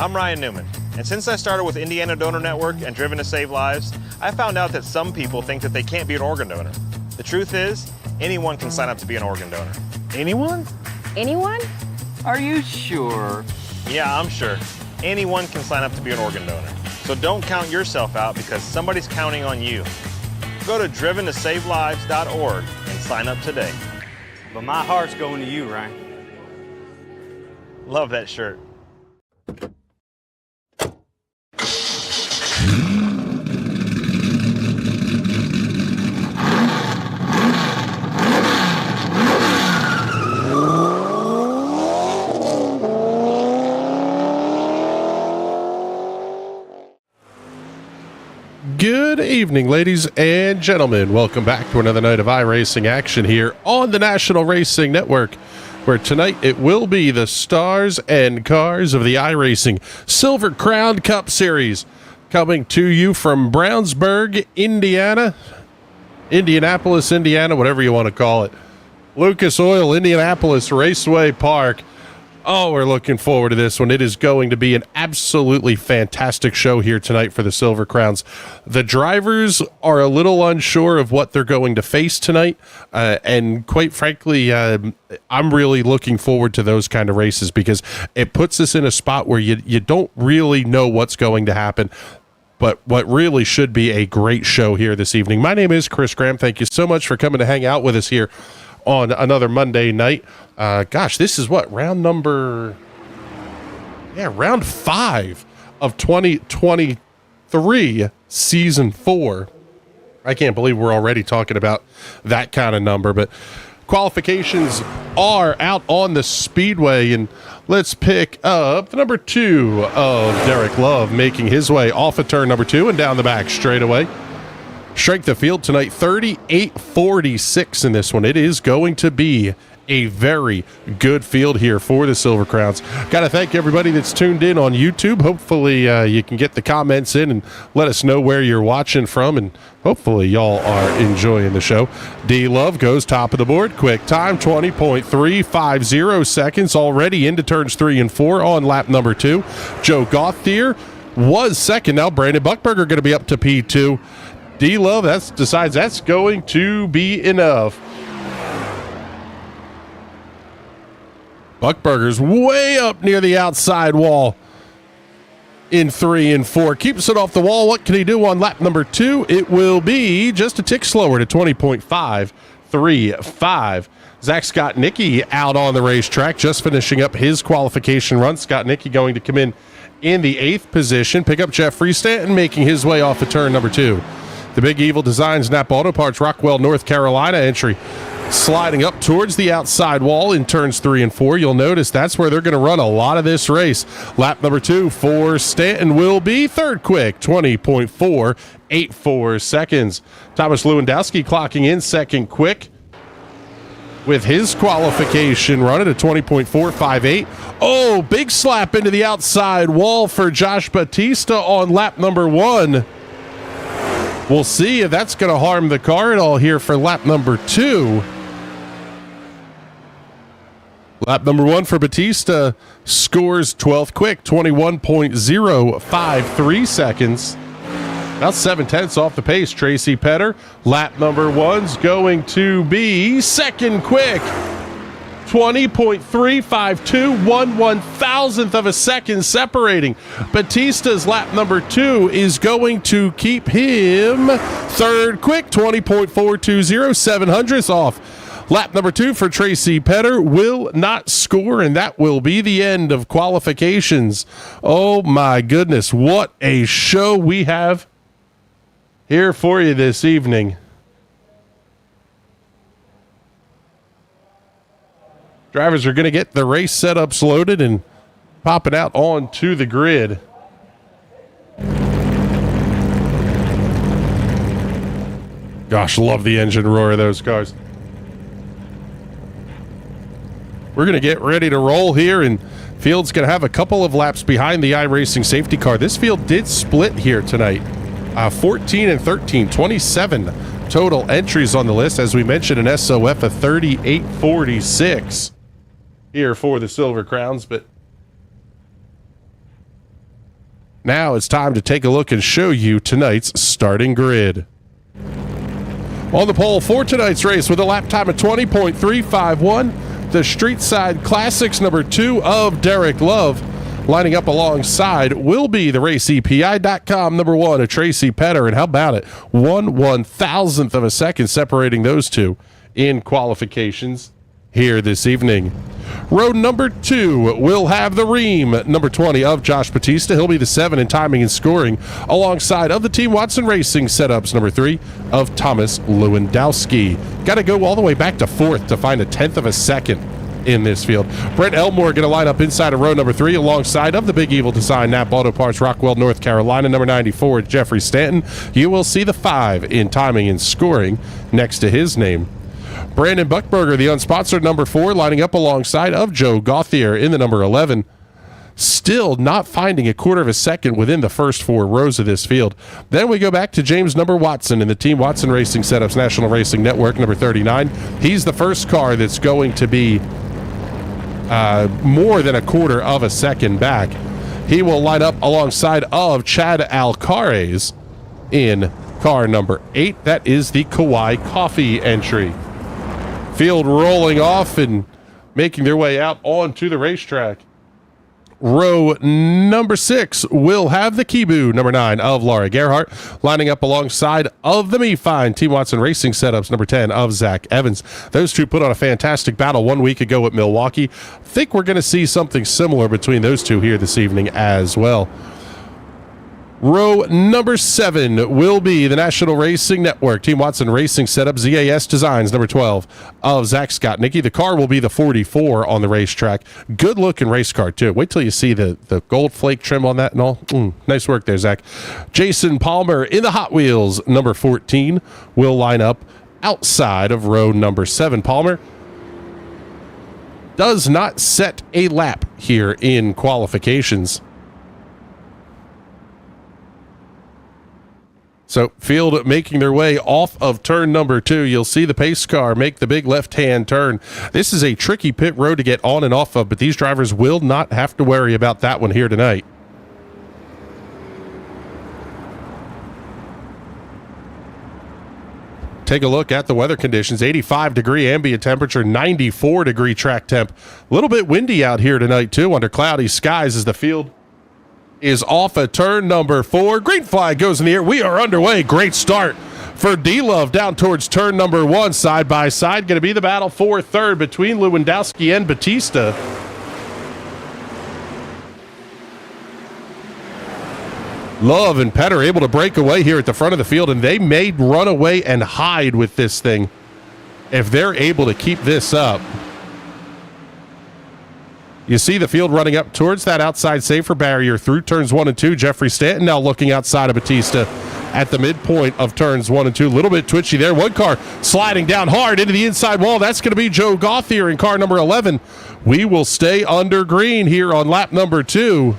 I'm Ryan Newman, and since I started with Indiana Donor Network and Driven to Save Lives, I found out that some people think that they can't be an organ donor. The truth is, anyone can sign up to be an organ donor. Anyone? Anyone? Are you sure? Yeah, I'm sure. Anyone can sign up to be an organ donor. So don't count yourself out because somebody's counting on you. Go to driventosavelives.org and sign up today. But my heart's going to you, Ryan. Love that shirt. Good evening, ladies and gentlemen. Welcome back to another night of iRacing action here on the National Racing Network, where tonight it will be the stars and cars of the iRacing Silver Crown Cup Series, coming to you from Brownsburg, Indiana, Indianapolis, Indiana, whatever you want to call it. Lucas Oil, Indianapolis Raceway Park. Oh, we're looking forward to this one. It is going to be an absolutely fantastic show here tonight for the Silver Crowns. The drivers are a little unsure of what they're going to face tonight, and quite frankly, I'm really looking forward to those kind of races because it puts us in a spot where you don't really know what's going to happen, but what really should be a great show here this evening. My name is Chris Graham. Thank you so much for coming to hang out with us here on another Monday night. Gosh, this is what, round 5 of 2023 season 4. I can't believe we're already talking about that kind of number, but qualifications are out on the speedway, and let's pick up the number 2 of Derek Love, making his way off of turn number 2 and down the back straightaway. Strength of field tonight, 38.46 in this one. It is going to be a very good field here for the Silver Crowns. Got to thank everybody that's tuned in on YouTube. Hopefully you can get the comments in and let us know where you're watching from, and hopefully y'all are enjoying the show. D Love goes top of the board. Quick time, 20.350 seconds, already into turns 3 and 4 on lap number 2. Joe Gauthier was second. Now Brandon Buckberger going to be up to P2. D Love decides that's going to be enough. Buckberger's way up near the outside wall in 3 and 4. Keeps it off the wall. What can he do on lap number 2? It will be just a tick slower to 20.535. Zach Scott Nicky out on the racetrack, just finishing up his qualification run. Scott Nicky going to come in the 8th position. Pick up Jeffrey Stanton making his way off of turn number 2. The Big Evil Designs Napa Auto Parts Rockwell, North Carolina entry sliding up towards the outside wall in turns 3 and 4. You'll notice that's where they're going to run a lot of this race. Lap number 2 for Stanton will be third quick, 20.484 seconds. Thomas Lewandowski clocking in second quick with his qualification run at a 20.458. Oh, big slap into the outside wall for Josh Batista on lap number 1. We'll see if that's going to harm the car at all here for lap number 2. Lap number 1 for Batista scores 12th quick, 21.053 seconds. About 7/10 off the pace. Tracy Petter, lap number 1's going to be second quick. 20.352, 1/1000th of a second separating. Batista's lap number 2 is going to keep him third quick, 20.420, 700ths off. Lap number 2 for Tracy Petter will not score, and that will be the end of qualifications. Oh my goodness, what a show we have here for you this evening. Drivers are going to get the race setups loaded and popping out onto the grid. Gosh, love the engine roar of those cars. We're going to get ready to roll here, and field's going to have a couple of laps behind the iRacing safety car. This field did split here tonight. 14 and 13, 27 total entries on the list. As we mentioned, an SOF of 38.46 here for the Silver Crowns, but Now it's time to take a look and show you tonight's starting grid. On the pole for tonight's race with a lap time of 20.351, the Street Side Classics number 2 of Derek Love. Lining up alongside will be the RaceEPI.com number 1 of Tracy Petter. And how about it? 1/1000th of a second separating those two in qualifications here this evening. Row number 2 will have the Ream number 20 of Josh Batista. He'll be the 7 in timing and scoring alongside of the Team Watson Racing setups number 3 of Thomas Lewandowski. Got to go all the way back to 4th to find a 10th of a second in this field. Brent Elmore going to line up inside of row number 3 alongside of the Big Evil Design Nap Auto Parts, Rockwell, North Carolina, number 94, Jeffrey Stanton. You will see the 5 in timing and scoring next to his name. Brandon Buckberger, the unsponsored number 4, lining up alongside of Joe Gauthier in the number 11. Still not finding a quarter of a second within the first 4 rows of this field. Then we go back to James number Watson in the Team Watson Racing Setups National Racing Network, number 39. He's the first car that's going to be more than a quarter of a second back. He will line up alongside of Chad Alcaraz in car number 8. That is the Kauai Coffee entry. Field rolling off and making their way out onto the racetrack. Row number 6 will have the Kibu number 9 of Laura Gerhardt lining up alongside of the Me-Fine Team Watson Racing setups number 10 of Zach Evans. Those two put on a fantastic battle 1 week ago at Milwaukee. Think we're going to see something similar between those two here this evening as well. Row number 7 will be the National Racing Network Team Watson Racing setup ZAS Designs number 12 of Zach Skotnicki. The car will be the 44 on the racetrack. Good looking race car too. Wait till you see the gold flake trim on that and all. Nice work there, Zach. Jason Palmer in the Hot Wheels number 14 will line up outside of row number 7. Palmer does not set a lap here in qualifications. So field making their way off of turn number 2. You'll see the pace car make the big left-hand turn. This is a tricky pit road to get on and off of, but these drivers will not have to worry about that one here tonight. Take a look at the weather conditions. 85-degree ambient temperature, 94-degree track temp. A little bit windy out here tonight, too, under cloudy skies as the field is off at turn number 4. Green flag goes in the air. We are underway. Great start for D-Love down towards turn number 1. Side by side. Going to be the battle for third between Lewandowski and Batista. Love and Petter able to break away here at the front of the field, and they may run away and hide with this thing if they're able to keep this up. You see the field running up towards that outside safer barrier through turns 1 and 2. Jeffrey Stanton now looking outside of Batista at the midpoint of turns 1 and 2. A little bit twitchy there. One car sliding down hard into the inside wall. That's going to be Joe Gauthier in car number 11. We will stay under green here on lap number 2.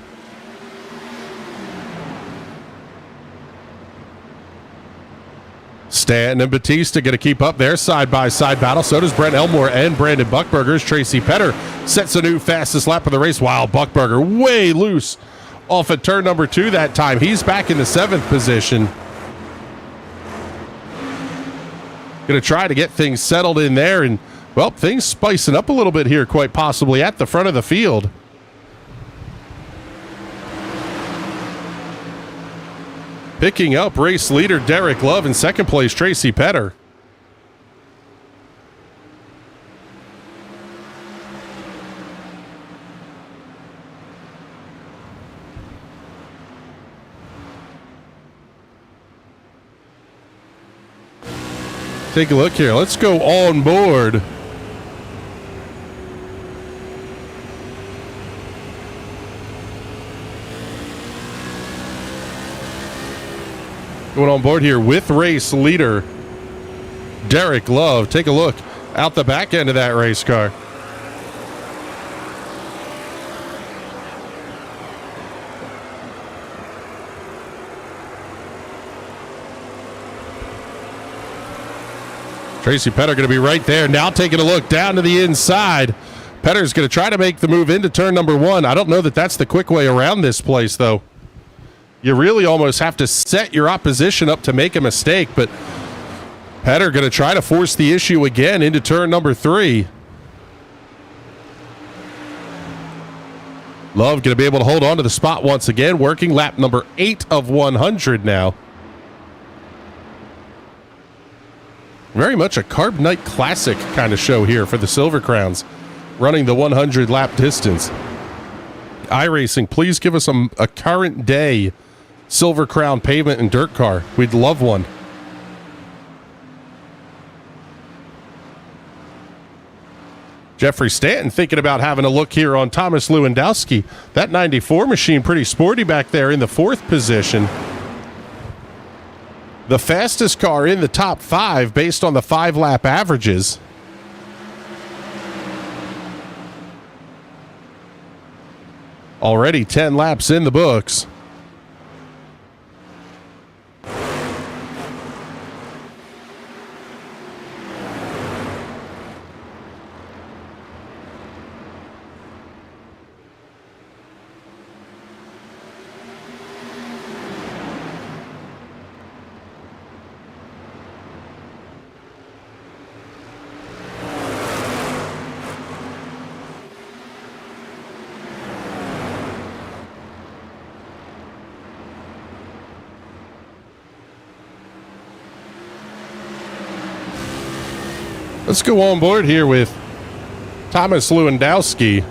Stanton and Batista going to keep up their side-by-side battle. So does Brent Elmore and Brandon Buckberger's Tracy Petter sets a new fastest lap of the race. Wow, Buckberger way loose off at turn number 2 that time. He's back in the 7th position. Going to try to get things settled in there. And, well, things spicing up a little bit here, quite possibly, at the front of the field. Picking up race leader Derek Love in second place, Tracy Petter. Take a look here. Let's go on board. Going on board here with race leader Derek Love. Take a look out the back end of that race car. Tracy Petter going to be right there. Now taking a look down to the inside. Petter's going to try to make the move into turn number 1. I don't know that that's the quick way around this place, though. You really almost have to set your opposition up to make a mistake, but Petter going to try to force the issue again into turn number 3. Love going to be able to hold on to the spot once again, working lap number 8 of 100 now. Very much a Carb Night Classic kind of show here for the Silver Crowns, running the 100 lap distance. iRacing, please give us a current day Silver Crown pavement and dirt car. We'd love one. Jeffrey Stanton thinking about having a look here on Thomas Lewandowski. That 94 machine pretty sporty back there in the 4th position. The fastest car in the top 5 based on the 5-lap averages. Already 10 laps in the books. Let's go on board here with Thomas Lewandowski.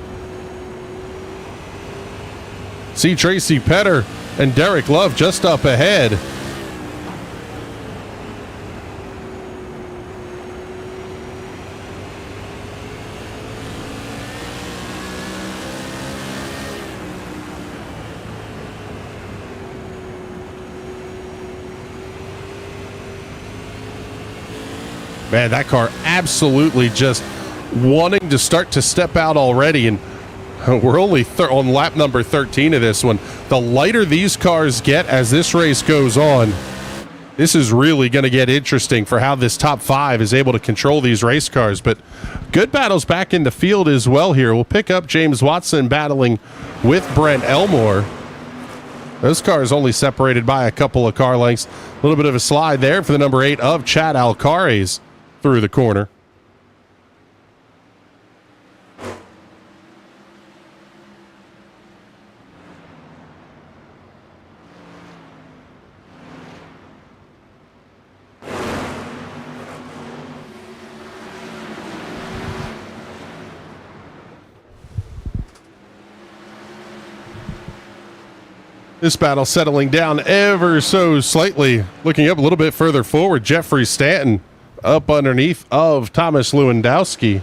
See Tracy Petter and Derek Love just up ahead. Man, that car absolutely just wanting to start to step out already, and we're only on lap number 13 of this one. The lighter these cars get as this race goes on, this is really going to get interesting for how this top 5 is able to control these race cars. But good battles back in the field as well here. We'll pick up James Watson battling with Brent Elmore. Those cars only separated by a couple of car lengths. A little bit of a slide there for the number 8 of Chad Alcaraz through the corner. This battle settling down ever so slightly. Looking up a little bit further forward, Jeffrey Stanton up underneath of Thomas Lewandowski.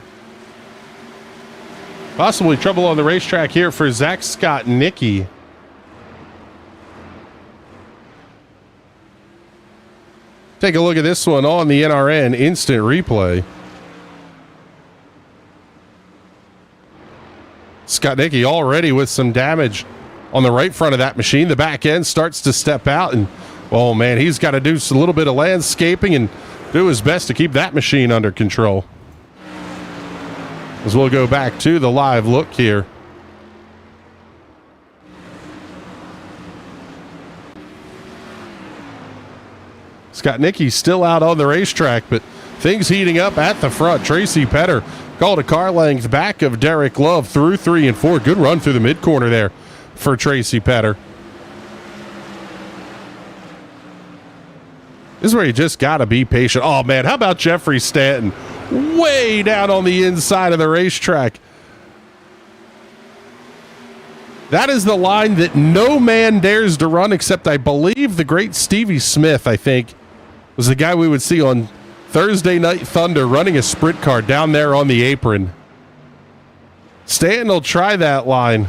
Possibly trouble on the racetrack here for Zach Scott Nicky. Take a look at this one on the NRN instant replay. Scott Nicky already with some damage on the right front of that machine. The back end starts to step out, and oh man, he's got to do a little bit of landscaping and do his best to keep that machine under control. As we'll go back to the live look here. Scott Nicky still out on the racetrack, but things heating up at the front. Tracy Petter called a car length back of Derek Love through 3 and 4. Good run through the mid corner there for Tracy Petter. This is where you just got to be patient. Oh, man, how about Jeffrey Stanton? Way down on the inside of the racetrack. That is the line that no man dares to run except, I believe, the great Stevie Smith, I think, was the guy we would see on Thursday Night Thunder running a sprint car down there on the apron. Stanton will try that line.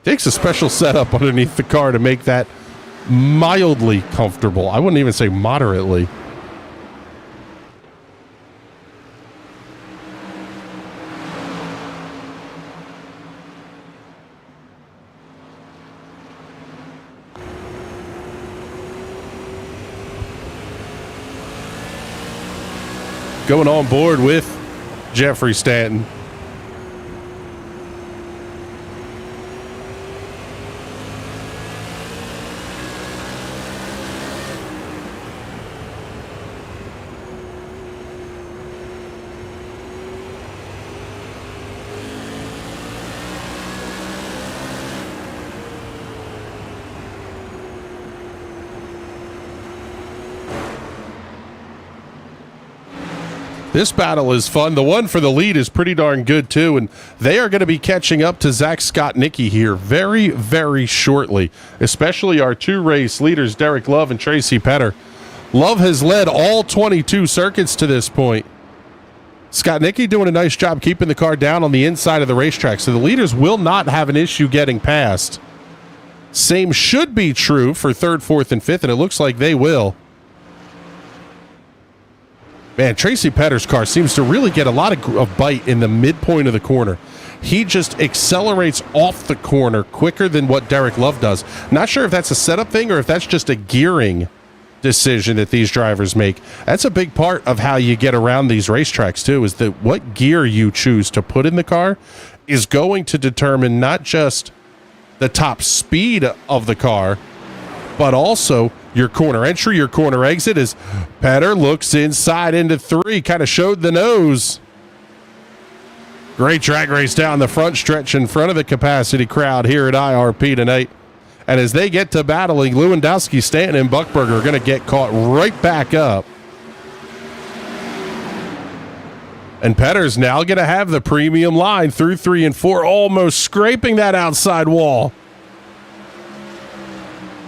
Takes a special setup underneath the car to make that mildly comfortable. I wouldn't even say moderately. Going on board with Jeffrey Stanton. This battle is fun. The one for the lead is pretty darn good, too, and they are going to be catching up to Zach Scott-Nicky here very, very shortly, especially our two race leaders, Derek Love and Tracy Petter. Love has led all 22 circuits to this point. Scott-Nicky doing a nice job keeping the car down on the inside of the racetrack, so the leaders will not have an issue getting past. Same should be true for third, fourth, and fifth, and it looks like they will. Man, Tracy Petter's car seems to really get a lot of bite in the midpoint of the corner. He just accelerates off the corner quicker than what Derek Love does. Not sure if that's a setup thing or if that's just a gearing decision that these drivers make. That's a big part of how you get around these racetracks, too, is that what gear you choose to put in the car is going to determine not just the top speed of the car, but also your corner entry, your corner exit. As Petter looks inside into three, kind of showed the nose. Great drag race down the front stretch in front of the capacity crowd here at IRP tonight. And as they get to battling, Lewandowski, Stanton, and Buckberger are going to get caught right back up. And Petter's now going to have the premium line through 3 and 4, almost scraping that outside wall.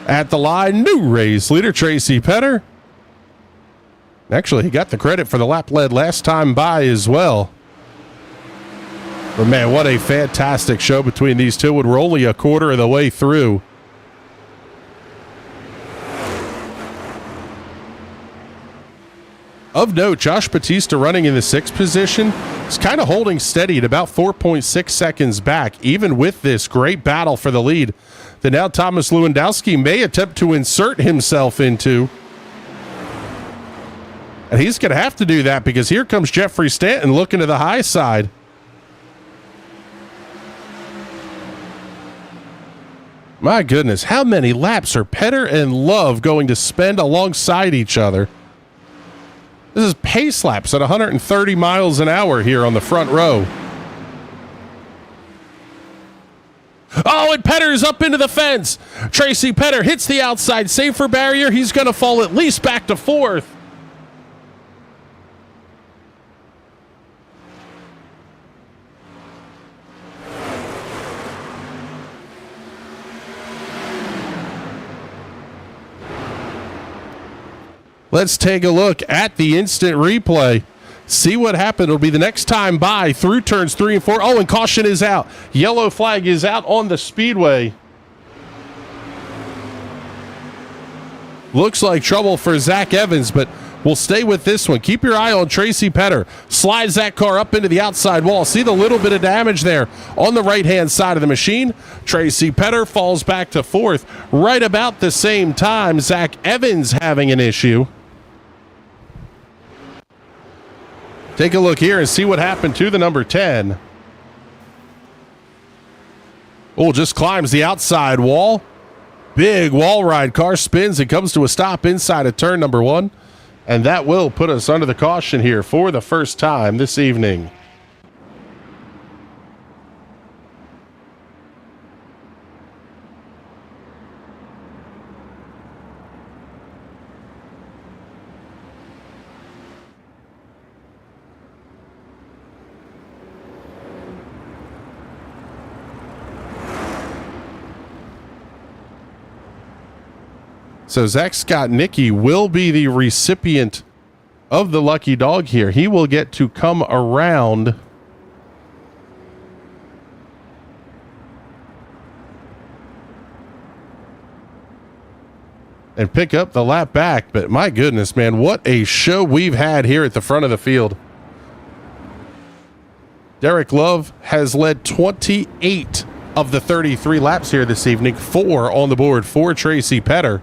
At the line, new race leader Tracy Petter. Actually, he got the credit for the lap led last time by as well. But man, what a fantastic show between these two. We're only a quarter of the way through. Of note, Josh Batista running in the 6th position is kind of holding steady at about 4.6 seconds back, even with this great battle for the lead that now Thomas Lewandowski may attempt to insert himself into. And he's going to have to do that because here comes Jeffrey Stanton looking to the high side. My goodness, how many laps are Petter and Love going to spend alongside each other? This is pace laps at 130 miles an hour here on the front row. Oh, and Petter's up into the fence. Tracy Petter hits the outside safer barrier. He's going to fall at least back to 4th. Let's take a look at the instant replay. See what happened. It'll be the next time by through turns 3 and 4. Oh, and caution is out. Yellow flag is out on the speedway. Looks like trouble for Zach Evans, but we'll stay with this one. Keep your eye on Tracy Petter. Slides that car up into the outside wall. See the little bit of damage there on the right-hand side of the machine. Tracy Petter falls back to 4th. Right about the same time, Zach Evans having an issue. Take a look here and see what happened to the number 10. Oh, just climbs the outside wall. Big wall ride. Car spins and comes to a stop inside of turn number 1. And that will put us under the caution here for the first time this evening. So Zach Scott-Nicky will be the recipient of the lucky dog here. He will get to come around and pick up the lap back. But my goodness, man, what a show we've had here at the front of the field. Derek Love has led 28 of the 33 laps here this evening. 4 on the board for Tracy Petter.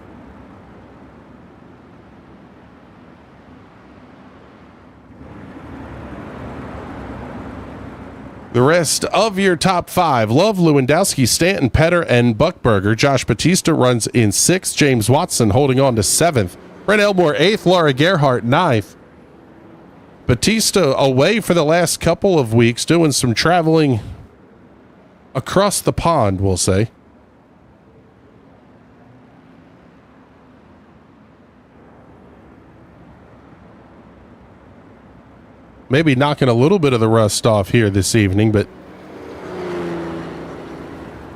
The rest of your top 5, Love, Lewandowski, Stanton, Petter, and Buckberger. Josh Batista runs in 6th. James Watson holding on to 7th. Brent Elmore 8th. Laura Gerhardt 9th. Batista away for the last couple of weeks, doing some traveling across the pond, we'll say. maybe knocking a little bit of the rust off here this evening, but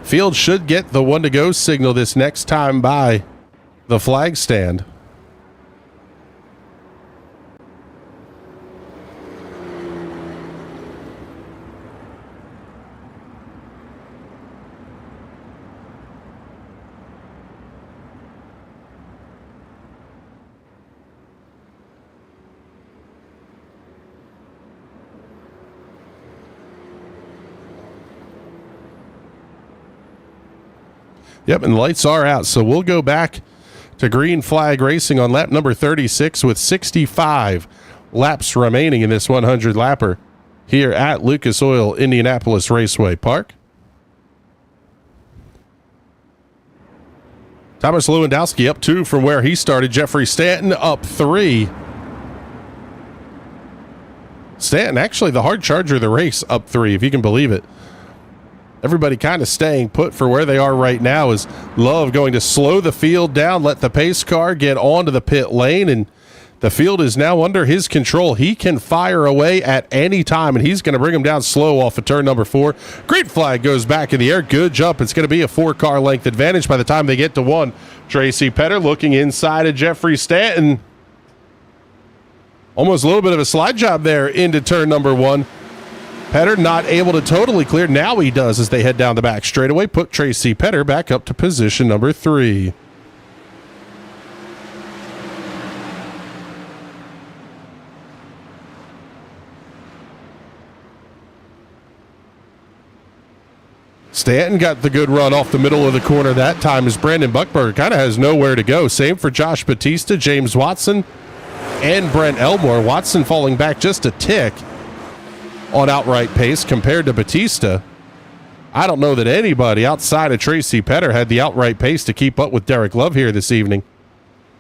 field should get the 1 to go signal this next time by the flag stand. Yep, and the lights are out, so we'll go back to green flag racing on lap number 36 with 65 laps remaining in this 100-lapper here at Lucas Oil Indianapolis Raceway Park. Thomas Lewandowski up 2 from where he started. Jeffrey Stanton up 3. Stanton, actually the hard charger of the race, up 3, if you can believe it. Everybody kind of staying put for where they are right now. Is Love going to slow the field down, let the pace car get onto the pit lane, and the field is now under his control. He can fire away at any time, and he's going to bring him down slow off of turn number 4. Green flag goes back in the air. Good jump. It's going to be a 4-car length advantage by the time they get to 1. Tracy Petter looking inside of Jeffrey Stanton. Almost a little bit of a slide job there into turn number 1. Petter not able to totally clear. Now he does as they head down the back straightaway. Put Tracy Petter back up to position number 3. Stanton got the good run off the middle of the corner that time as Brandon Buckberger kind of has nowhere to go. Same for Josh Batista, James Watson, and Brent Elmore. Watson falling back just a tick on outright pace compared to Batista. I don't know that anybody outside of Tracy Petter had the outright pace to keep up with Derek Love here this evening.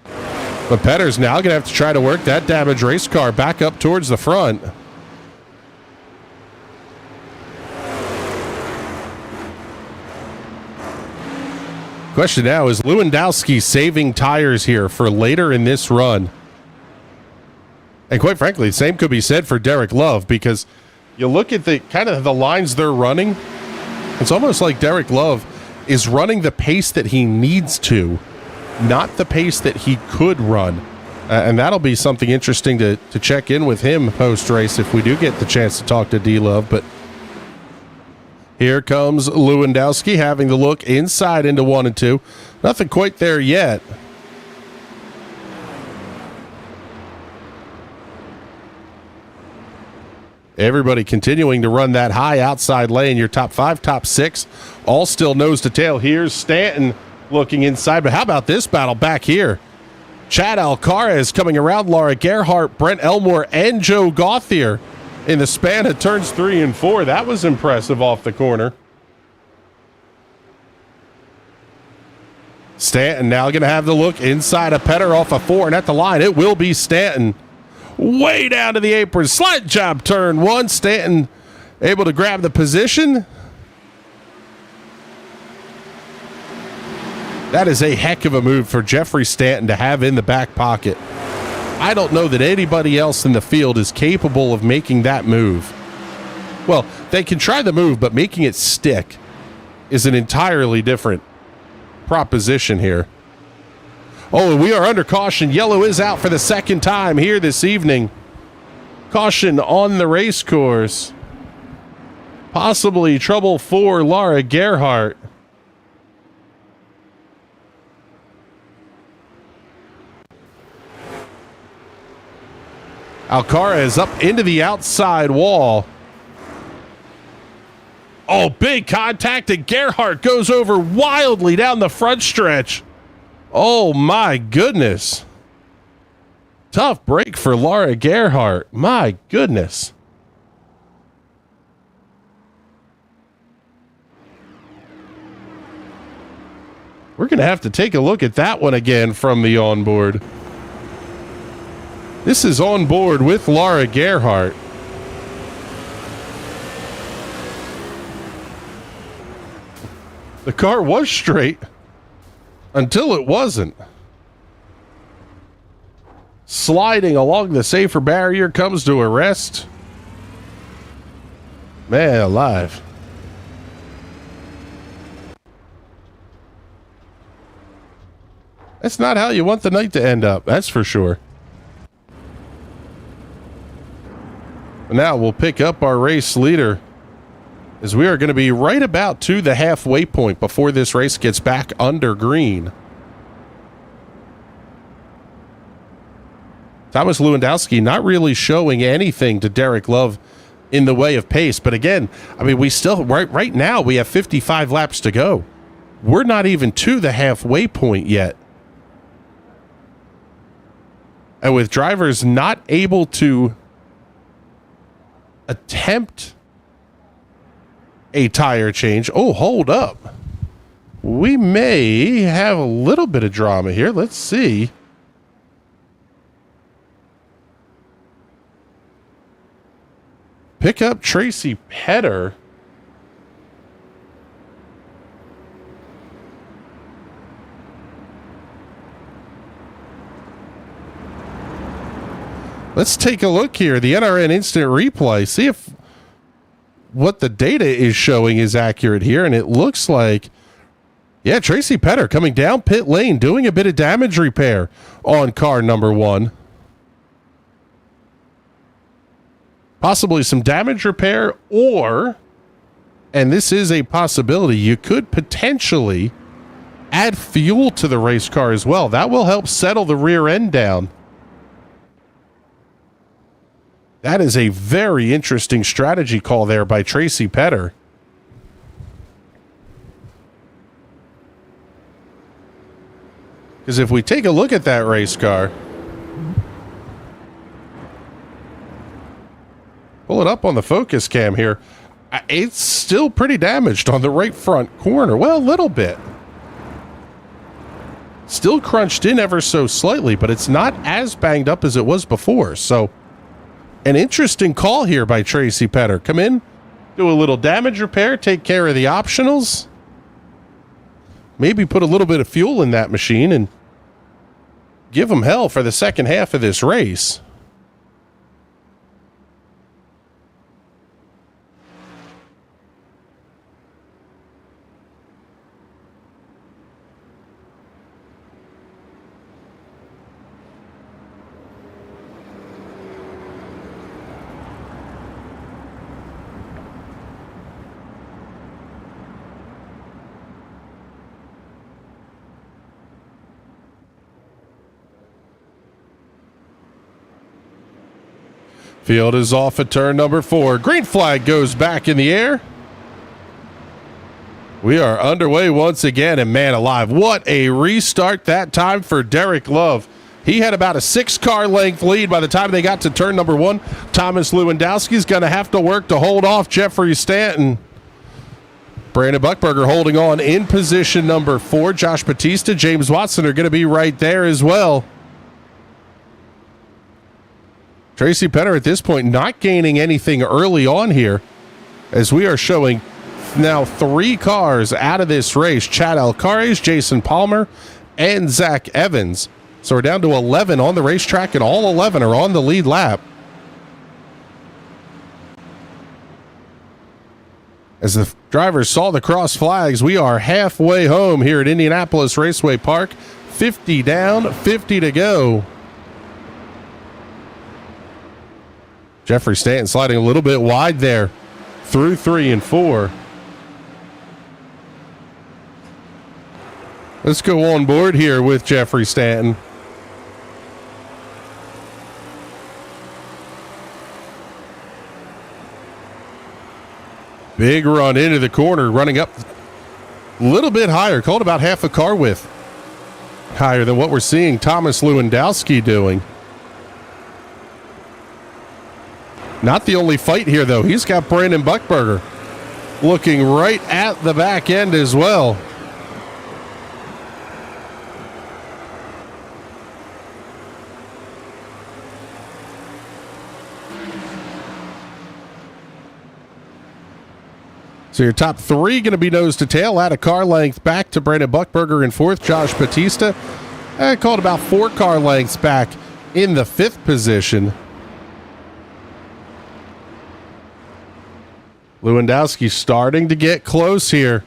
But Petter's now going to have to try to work that damaged race car back up towards the front. Question now, is Lewandowski saving tires here for later in this run? And quite frankly, the same could be said for Derek Love, because you look at the kind of the lines they're running, it's almost like Derek Love is running the pace that he needs to, not the pace that he could run. And that'll be something interesting to check in with him post-race if we do get the chance to talk to D-Love. But here comes Lewandowski having the look inside into 1 and 2. Nothing quite there yet. Everybody continuing to run that high outside lane. Your top 5, top 6, all still nose to tail. Here's Stanton looking inside. But how about this battle back here? Chad Alcaraz coming around Laura Gerhardt, Brent Elmore, and Joe Gauthier in the span of turns 3 and 4. That was impressive off the corner. Stanton now going to have the look inside of Petter off of 4, and at the line it will be Stanton. Way down to the apron. Slide job turn 1. Stanton able to grab the position. That is a heck of a move for Jeffrey Stanton to have in the back pocket. I don't know that anybody else in the field is capable of making that move. Well, they can try the move, but making it stick is an entirely different proposition here. Oh, we are under caution. Yellow is out for the second time here this evening. Caution on the race course. Possibly trouble for Laura Gerhardt. Alcaraz up into the outside wall. Oh, big contact, and Gerhardt goes over wildly down the front stretch. Oh, my goodness. Tough break for Laura Gerhardt. My goodness. We're going to have to take a look at that one again from the onboard. This is on board with Laura Gerhardt. The car was straight until it wasn't. Sliding along the safer barrier comes to a rest. Man alive. That's not how you want the night to end up, that's for sure. Now we'll pick up our race leader, as we are going to be right about to the halfway point before this race gets back under green. Thomas Lewandowski not really showing anything to Derek Love in the way of pace. But again, I mean, we still, right now, we have 55 laps to go. We're not even to the halfway point yet. And with drivers not able to attempt a tire change. Oh, hold up. We may have a little bit of drama here. Let's see. Pick up Tracy Petter. Let's take a look here. The NRN instant replay. See if what the data is showing is accurate here. And it looks like, yeah, Tracy Petter coming down pit lane, doing a bit of damage repair on car number 1. Possibly some damage repair, or, and this is a possibility, you could potentially add fuel to the race car as well. That will help settle the rear end down. That is a very interesting strategy call there by Tracy Petter. Because if we take a look at that race car, pull it up on the focus cam here, it's still pretty damaged on the right front corner. Well, a little bit. Still crunched in ever so slightly, but it's not as banged up as it was before. So, an interesting call here by Tracy Petter. Come in, do a little damage repair, take care of the optionals. Maybe put a little bit of fuel in that machine and give them hell for the second half of this race. Field is off at turn number 4. Green flag goes back in the air. We are underway once again, and man alive, what a restart that time for Derek Love. He had about a 6-car length lead by the time they got to turn number 1. Thomas Lewandowski's going to have to work to hold off Jeffrey Stanton. Brandon Buckberger holding on in position number 4. Josh Batista, James Watson are going to be right there as well. Tracy Petter at this point not gaining anything early on here, as we are showing now 3 cars out of this race. Chad Alcaraz, Jason Palmer, and Zach Evans. So we're down to 11 on the racetrack, and all 11 are on the lead lap. As the drivers saw the cross flags, we are halfway home here at Indianapolis Raceway Park. 50 down, 50 to go. Jeffrey Stanton sliding a little bit wide there through 3 and 4. Let's go on board here with Jeffrey Stanton. Big run into the corner, running up a little bit higher, called about half a car width higher than what we're seeing Thomas Lewandowski doing. Not the only fight here, though. He's got Brandon Buckberger looking right at the back end as well. So your top 3 going to be nose to tail, add a car length back to Brandon Buckberger in 4th. Josh Batista called about 4 car lengths back in the 5th position. Lewandowski starting to get close here,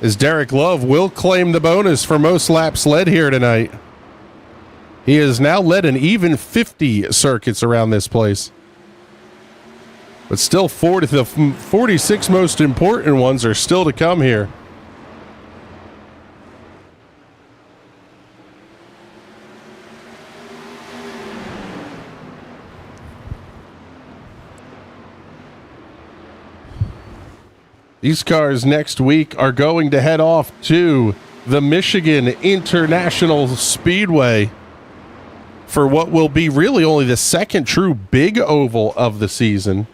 as Derek Love will claim the bonus for most laps led here tonight. He has now led an even 50 circuits around this place. But still, the 46 most important ones are still to come here. These cars next week are going to head off to the Michigan International Speedway for what will be really only the second true big oval of the season.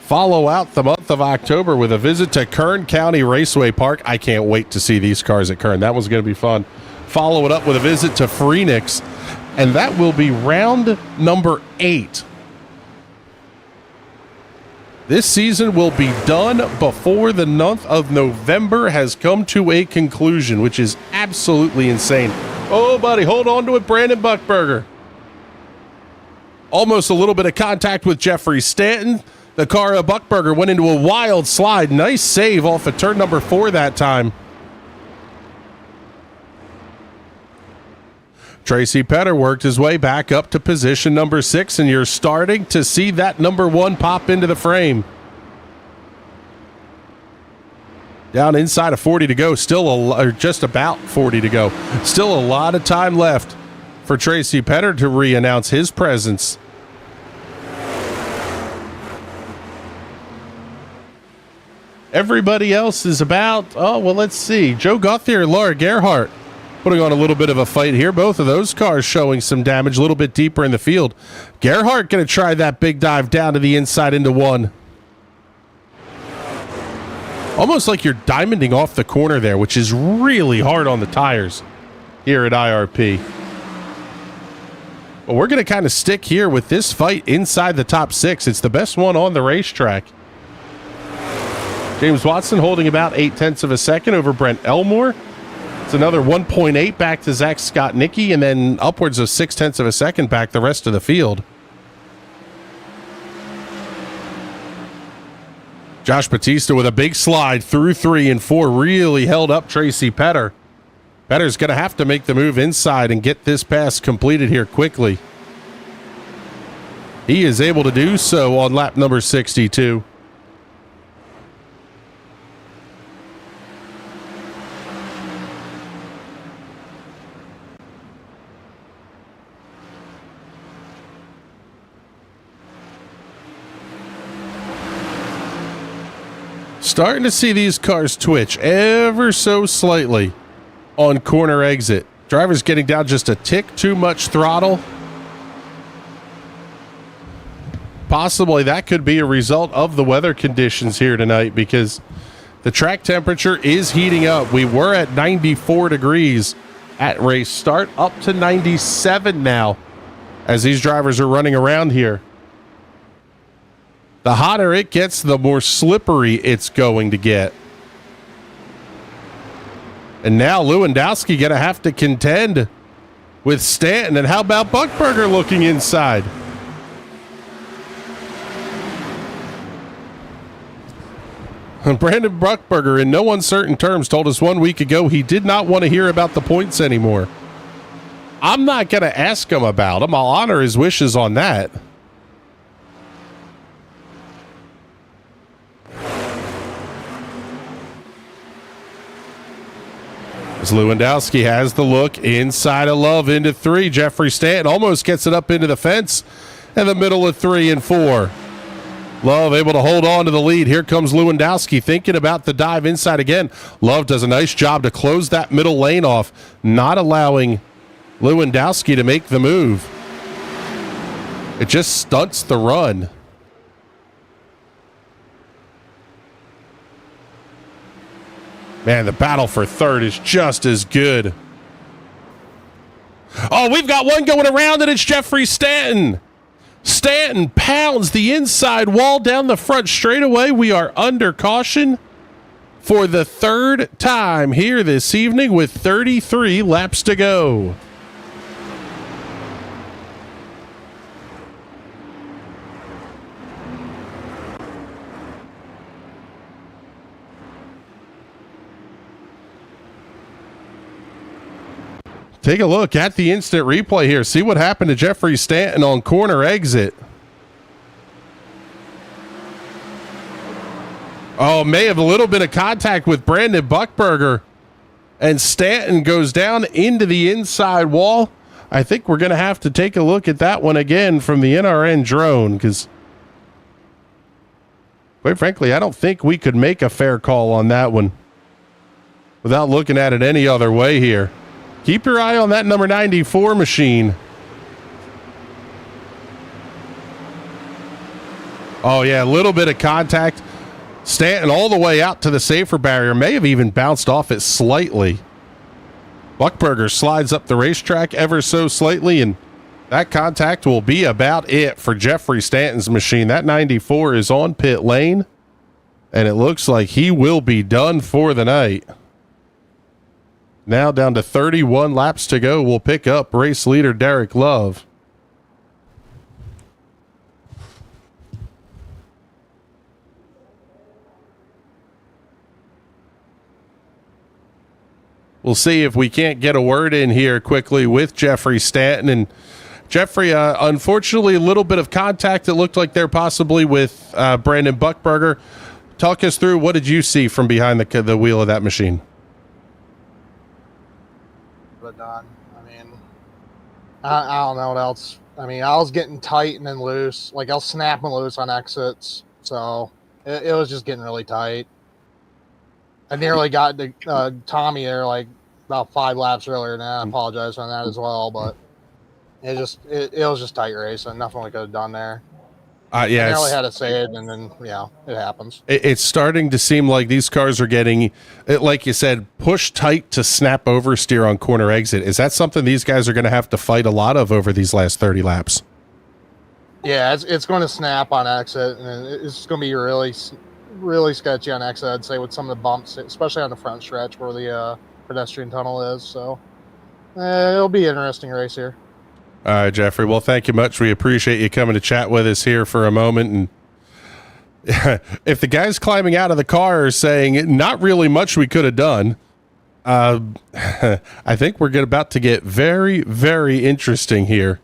Follow out the month of October with a visit to Kern County Raceway Park. I can't wait to see these cars at Kern. That one's going to be fun. Follow it up with a visit to Phoenix, and that will be round number 8. This season will be done before the month of November has come to a conclusion, which is absolutely insane. Oh, buddy, hold on to it, Brandon Buckberger. Almost a little bit of contact with Jeffrey Stanton. The car of Buckberger went into a wild slide. Nice save off of turn number 4 that time. Tracy Petter worked his way back up to position number 6, and you're starting to see that number 1 pop into the frame. Down inside of 40 to go, or just about 40 to go. Still a lot of time left for Tracy Petter to re-announce his presence. Everybody else is about, let's see. Joe Gauthier and Laura Gerhardt putting on a little bit of a fight here. Both of those cars showing some damage a little bit deeper in the field. Gerhardt going to try that big dive down to the inside into 1. Almost like you're diamonding off the corner there, which is really hard on the tires here at IRP. But we're going to kind of stick here with this fight inside the top 6. It's the best one on the racetrack. James Watson holding about 0.8 of a second over Brent Elmore. It's another 1.8 back to Zach Scott-Nicky, and then upwards of 0.6 of a second back the rest of the field. Josh Batista with a big slide through 3 and 4 really held up Tracy Petter. Petter's going to have to make the move inside and get this pass completed here quickly. He is able to do so on lap number 62. Starting to see these cars twitch ever so slightly on corner exit. Drivers getting down just a tick too much throttle. Possibly that could be a result of the weather conditions here tonight, because the track temperature is heating up. We were at 94 degrees at race start, up to 97 now as these drivers are running around here. The hotter it gets, the more slippery it's going to get. And now Lewandowski going to have to contend with Stanton. And how about Buckberger looking inside? And Brandon Buckberger, in no uncertain terms, told us 1 week ago he did not want to hear about the points anymore. I'm not going to ask him about them. I'll honor his wishes on that. As Lewandowski has the look inside of Love into 3. Jeffrey Stanton almost gets it up into the fence in the middle of 3 and 4. Love able to hold on to the lead. Here comes Lewandowski thinking about the dive inside again. Love does a nice job to close that middle lane off, not allowing Lewandowski to make the move. It just stunts the run. Man, the battle for third is just as good. Oh, we've got one going around, and it's Jeffrey Stanton. Stanton pounds the inside wall down the front straightaway. We are under caution for the 3rd time here this evening with 33 laps to go. Take a look at the instant replay here. See what happened to Jeffrey Stanton on corner exit. Oh, may have a little bit of contact with Brandon Buckberger. And Stanton goes down into the inside wall. I think we're going to have to take a look at that one again from the NRN drone because, quite frankly, I don't think we could make a fair call on that one without looking at it any other way here. Keep your eye on that number 94 machine. Oh, yeah, a little bit of contact. Stanton all the way out to the safer barrier. May have even bounced off it slightly. Buckberger slides up the racetrack ever so slightly, and that contact will be about it for Jeffrey Stanton's machine. That 94 is on pit lane, and it looks like he will be done for the night. Now down to 31 laps to go. We'll pick up race leader Derek Love. We'll see if we can't get a word in here quickly with Jeffrey Stanton. And Jeffrey, unfortunately, a little bit of contact. It looked like there possibly with Brandon Buckberger. Talk us through, what did you see from behind the wheel of that machine? But done. I mean, I don't know what else. I mean, I was getting tight and then loose. Like, I was snapping loose on exits. So it was just getting really tight. I nearly got to Tommy there like about 5 laps earlier, and I apologize for that as well. But it was just tight racing. Nothing we could have done there. Yeah, I nearly had to say it, and then it happens. It's starting to seem like these cars are getting, like you said, push tight to snap oversteer on corner exit. Is that something these guys are going to have to fight a lot of over these last 30 laps? Yeah, it's going to snap on exit, and it's going to be really sketchy on exit, I'd say, with some of the bumps, especially on the front stretch where the pedestrian tunnel is. So it'll be an interesting race here. All right, Jeffrey. Well, thank you much. We appreciate you coming to chat with us here for a moment. And if the guys climbing out of the car are saying not really much we could have done, I think we're about to get very, very interesting here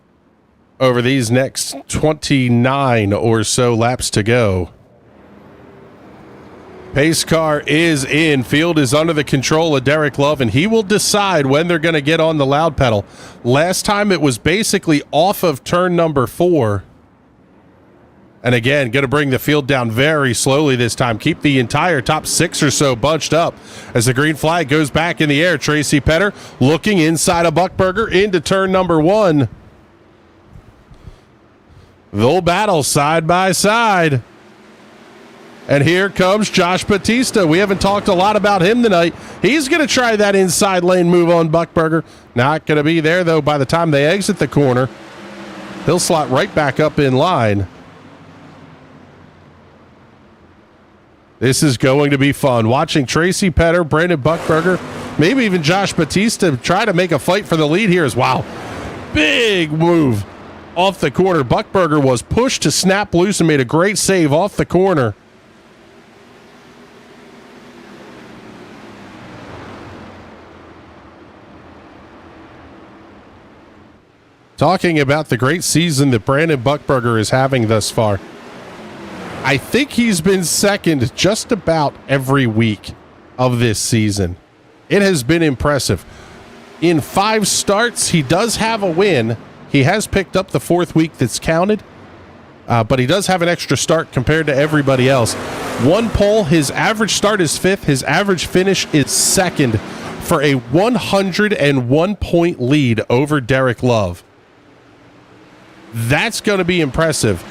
over these next 29 or so laps to go. Pace car is in. Field is under the control of Derek Love, and he will decide when they're going to get on the loud pedal. Last time it was basically off of turn number 4. And again, going to bring the field down very slowly this time. Keep the entire top 6 or so bunched up as the green flag goes back in the air. Tracy Petter looking inside of Buckberger into turn number 1. They'll battle side by side. And here comes Josh Batista. We haven't talked a lot about him tonight. He's going to try that inside lane move on Buckberger. Not going to be there, though, by the time they exit the corner. He'll slot right back up in line. This is going to be fun. Watching Tracy Petter, Brandon Buckberger, maybe even Josh Batista try to make a fight for the lead here as wow. Big move off the corner. Buckberger was pushed to snap loose and made a great save off the corner. Talking about the great season that Brandon Buckberger is having thus far. I think he's been second just about every week of this season. It has been impressive. In 5 starts, he does have a win. He has picked up the 4th week that's counted, but he does have an extra start compared to everybody else. 1 pole, his average start is 5th. His average finish is 2nd for a 101-point lead over Derek Love. That's going to be impressive.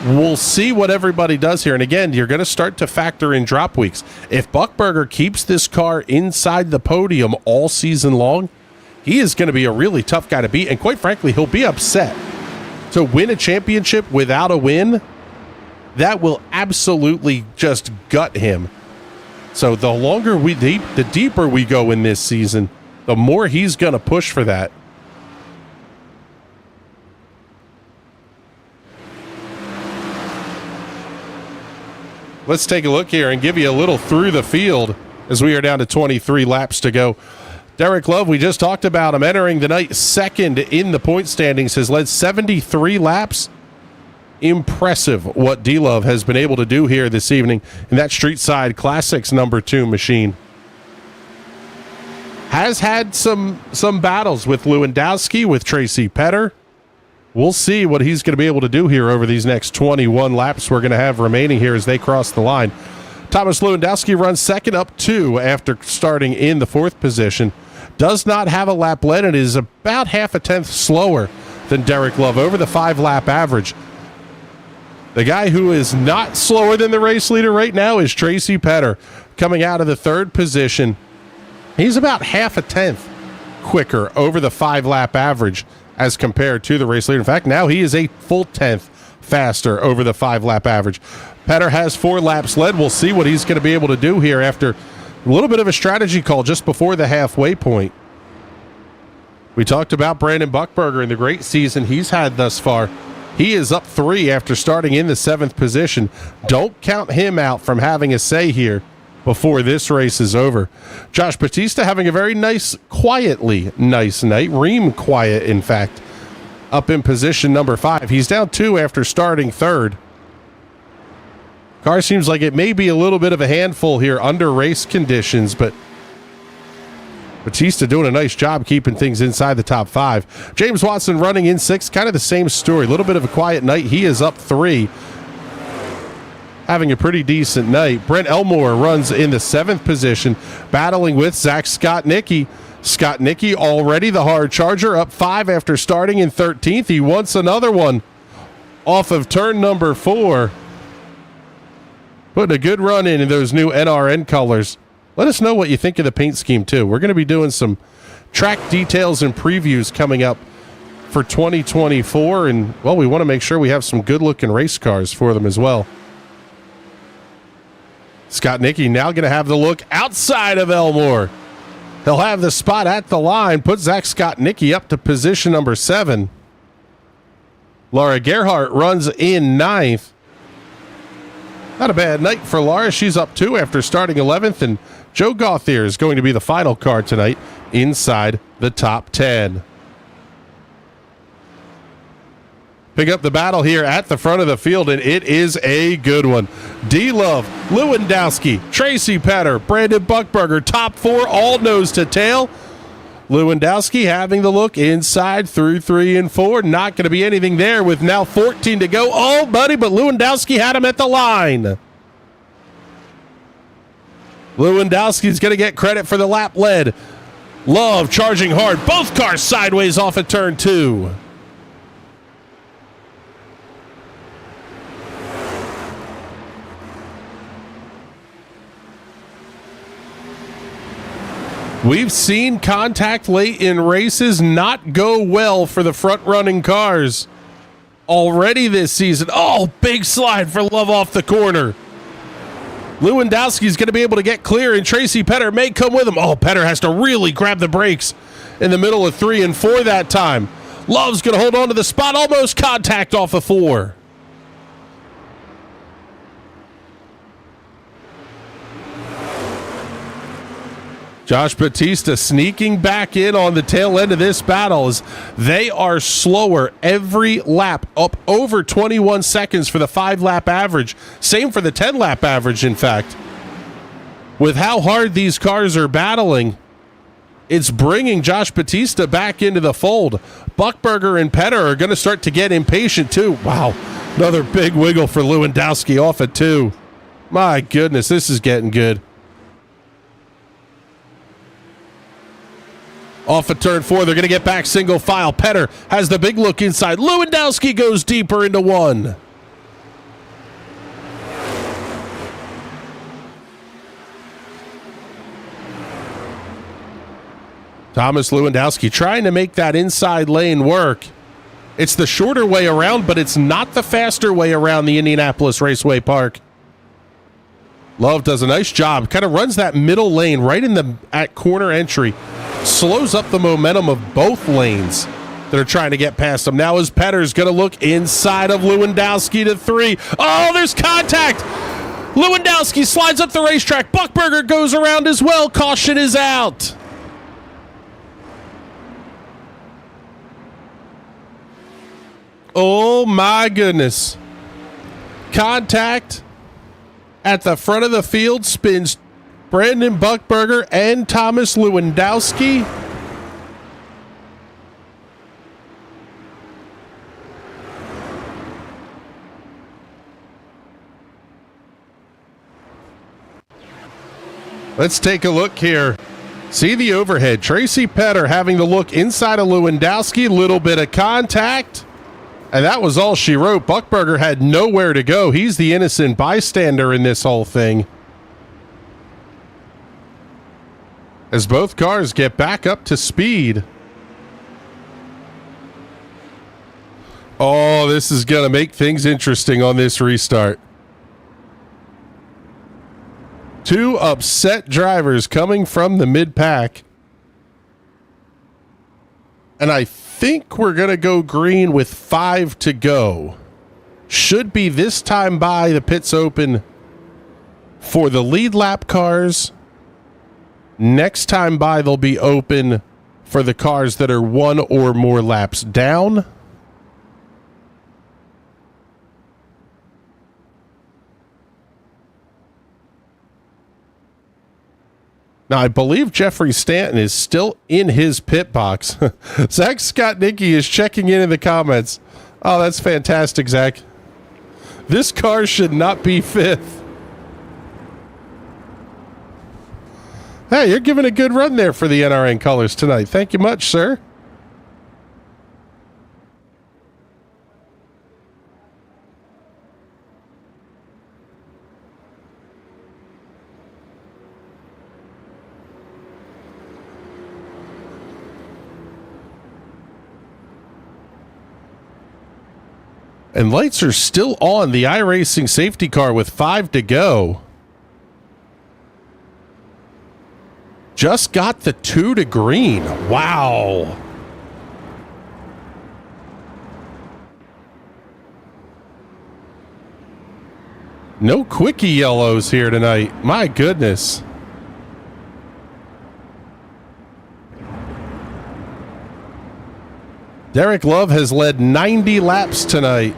We'll see what everybody does here. And again, you're going to start to factor in drop weeks. If Buckberger keeps this car inside the podium all season long, he is going to be a really tough guy to beat. And quite frankly, he'll be upset. To win a championship without a win, that will absolutely just gut him. So the deeper we go in this season, the more he's going to push for that. Let's take a look here and give you a little through the field as we are down to 23 laps to go. Derek Love, we just talked about him entering the night second in the point standings, has led 73 laps. Impressive what D-Love has been able to do here this evening in that Street Side Classics #2 machine. Has had some battles with Lewandowski, with Tracy Petter. We'll see what he's going to be able to do here over these next 21 laps we're going to have remaining here as they cross the line. Thomas Lewandowski runs second up 2 after starting in the 4th position. Does not have a lap led and is about half a tenth slower than Derek Love over the 5-lap average. The guy who is not slower than the race leader right now is Tracy Petter, coming out of the 3rd position. He's about half a tenth quicker over the 5-lap average as compared to the race leader. In fact, now he is a full tenth faster over the 5-lap average. Petter has 4 laps led. We'll see what he's going to be able to do here after a little bit of a strategy call just before the halfway point. We talked about Brandon Buchberger and the great season he's had thus far. He is up 3 after starting in the 7th position. Don't count him out from having a say here before this race is over. Josh Batista having a very nice night. Ream quiet, in fact, up in position number 5. He's down 2 after starting 3rd. Car seems like it may be a little bit of a handful here under race conditions, but Batista doing a nice job keeping things inside the top 5. James Watson running in 6th, kind of the same story. A little bit of a quiet night. He is up 3, having a pretty decent night. Brent Elmore runs in the 7th position, battling with Zach Scott-Nicky. Scott-Nicky already the hard charger, up 5 after starting in 13th. He wants another one off of turn number 4. Putting a good run in those new NRN colors. Let us know what you think of the paint scheme, too. We're going to be doing some track details and previews coming up for 2024. And, well, we want to make sure we have some good-looking race cars for them as well. Scott-Nicky now going to have the look outside of Elmore. He'll have the spot at the line. Put Zach Scott-Nicky up to position number 7. Laura Gerhardt runs in 9th. Not a bad night for Laura. She's up 2 after starting 11th, and Joe Gauthier is going to be the final car tonight inside the top 10. Pick up the battle here at the front of the field, and it is a good one. D-Love, Lewandowski, Tracy Petter, Brandon Buchberger, top 4, all nose to tail. Lewandowski having the look inside through 3 and 4. Not going to be anything there with now 14 to go. Oh, buddy, but Lewandowski had him at the line. Lewandowski's going to get credit for the lap led. Love charging hard. Both cars sideways off of turn 2. We've seen contact late in races not go well for the front-running cars already this season. Oh, big slide for Love off the corner. Lewandowski's going to be able to get clear, and Tracy Petter may come with him. Oh, Petter has to really grab the brakes in the middle of 3 and 4 that time. Love's going to hold on to the spot, almost contact off of 4. Josh Batista sneaking back in on the tail end of this battle as they are slower every lap, up over 21 seconds for the 5-lap average. Same for the 10-lap average, in fact. With how hard these cars are battling, it's bringing Josh Batista back into the fold. Buchberger and Petter are going to start to get impatient, too. Wow, another big wiggle for Lewandowski off at 2. My goodness, this is getting good. Off of turn 4, they're going to get back single file. Petter has the big look inside. Lewandowski goes deeper into 1. Thomas Lewandowski trying to make that inside lane work. It's the shorter way around, but it's not the faster way around the Indianapolis Raceway Park. Love does a nice job. Kind of runs that middle lane right in the at corner entry. Slows up the momentum of both lanes that are trying to get past him. Now as Petter's going to look inside of Lewandowski to 3. Oh, there's contact. Lewandowski slides up the racetrack. Buchberger goes around as well. Caution is out. Oh my goodness. Contact at the front of the field spins Brandon Buckberger and Thomas Lewandowski. Let's take a look here. See the overhead. Tracy Petter having the look inside of Lewandowski. Little bit of contact. And that was all she wrote. Buckberger had nowhere to go. He's the innocent bystander in this whole thing. As both cars get back up to speed. Oh, this is going to make things interesting on this restart. Two upset drivers coming from the mid-pack. And I think we're going to go green with 5 to go. Should be this time by the pits open for the lead lap cars. Next time by they'll be open for the cars that are 1 or more laps down. Now, I believe Jeffrey Stanton is still in his pit box. Zach Scott Nicky is checking in the comments. Oh, that's fantastic, Zach. This car should not be 5th. Hey, you're giving a good run there for the NRN colors tonight. Thank you much, sir. And lights are still on the iRacing safety car with 5 to go. Just got the 2 to green. Wow. No quickie yellows here tonight. My goodness. Derek Love has led 90 laps tonight.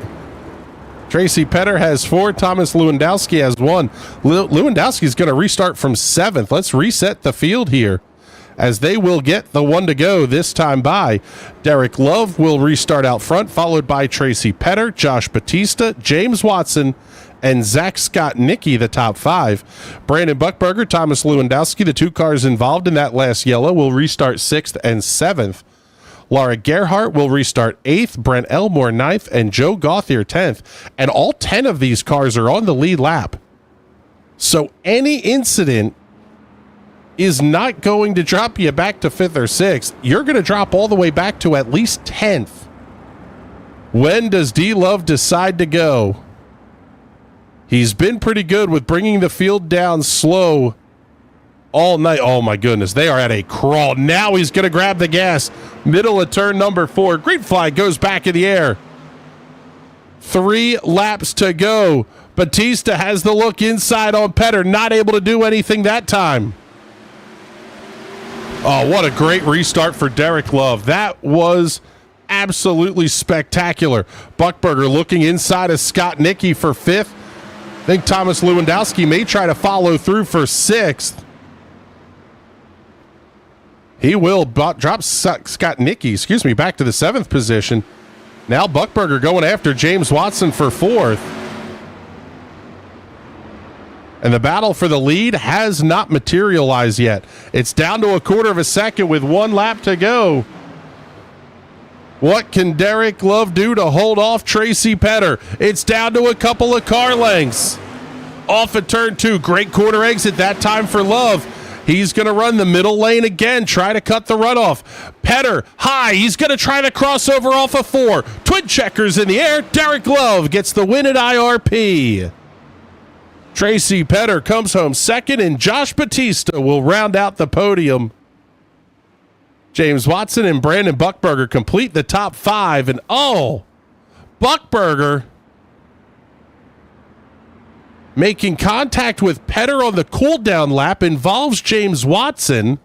Tracy Petter has 4. Thomas Lewandowski has 1. Lewandowski is going to restart from 7th. Let's reset the field here, as they will get the 1 to go this time by. Derek Love will restart out front, followed by Tracy Petter, Josh Batista, James Watson, and Zach Scott Nicky, the top 5. Brandon Buckberger, Thomas Lewandowski, the 2 cars involved in that last yellow, will restart 6th and 7th. Laura Gerhardt will restart 8th, Brent Elmore 9th, and Joe Gauthier 10th. And all 10 of these cars are on the lead lap. So any incident is not going to drop you back to 5th or 6th. You're going to drop all the way back to at least 10th. When does D-Love decide to go? He's been pretty good with bringing the field down slow all night. Oh my goodness, they are at a crawl. Now he's going to grab the gas. Middle of turn number 4. Green flag goes back in the air. 3 laps to go. Batista has the look inside on Petter. Not able to do anything that time. Oh, what a great restart for Derek Love. That was absolutely spectacular. Buckberger looking inside of Scott Nicky for 5th. I think Thomas Lewandowski may try to follow through for 6th. He will drop Scott Nicky, back to the 7th position. Now Buckberger going after James Watson for 4th. And the battle for the lead has not materialized yet. It's down to a quarter of a second with 1 lap to go. What can Derek Love do to hold off Tracy Petter? It's down to a couple of car lengths. Off at turn 2. Great quarter exit that time for Love. He's going to run the middle lane again, try to cut the runoff. Petter, high. He's going to try the crossover off of 4. Twin checkers in the air. Derek Love gets the win at IRP. Tracy Petter comes home 2nd, and Josh Batista will round out the podium. James Watson and Brandon Buckberger complete the top 5. And Buckberger making contact with Petter on the cool-down lap involves James Watson.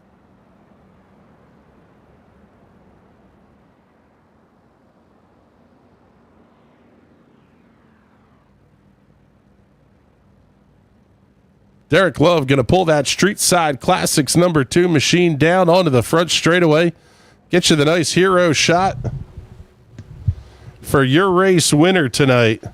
Derek Love going to pull that Street Side Classics number 2 machine down onto the front straightaway. Get you the nice hero shot for your race winner tonight.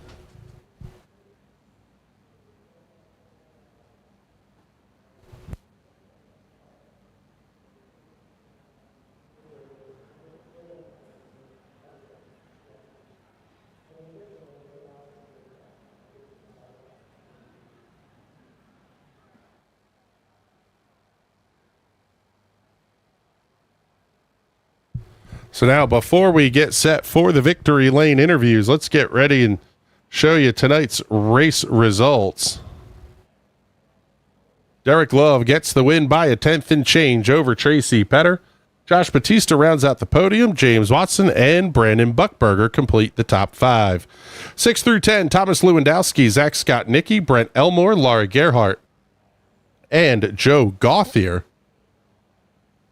So now, before we get set for the victory lane interviews, let's get ready and show you tonight's race results. Derek Love gets the win by a 10th and change over Tracy Petter. Josh Batista rounds out the podium. James Watson and Brandon Buckberger complete the top 5. 6 through 10, Thomas Lewandowski, Zach Scott Nicky, Brent Elmore, Laura Gerhardt, and Joe Gauthier.